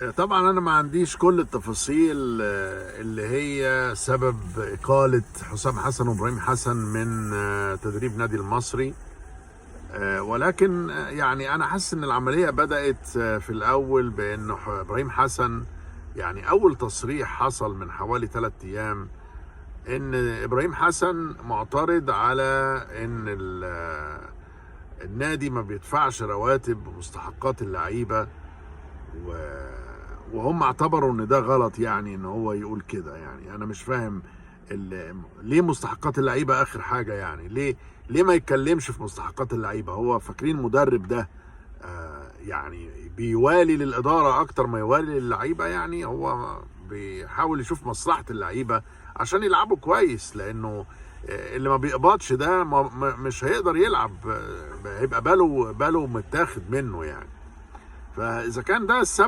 طبعا انا ما عنديش كل التفاصيل اللي هي سبب اقالة حسام حسن وابراهيم حسن من تدريب نادي المصري. ولكن يعني انا حاسس ان العملية بدأت في الاول بانه ابراهيم حسن، يعني اول تصريح حصل من حوالي 3 ايام ان ابراهيم حسن معترض على ان النادي ما بيدفعش رواتب ومستحقات اللعيبة، وهم اعتبروا ان ده غلط، يعني ان هو يقول كده. يعني انا مش فاهم ليه مستحقات اللعيبه اخر حاجه، يعني ليه ما يتكلمش في مستحقات اللعيبه؟ هو فاكرين المدرب ده يعني بيوالي للاداره اكتر ما يوالي للعيبه؟ يعني هو بيحاول يشوف مصلحه اللعيبه عشان يلعبوا كويس، لانه اللي ما بيقبضش ده مش هيقدر يلعب، هيبقى باله متاخد منه يعني. فاذا كان ده السبب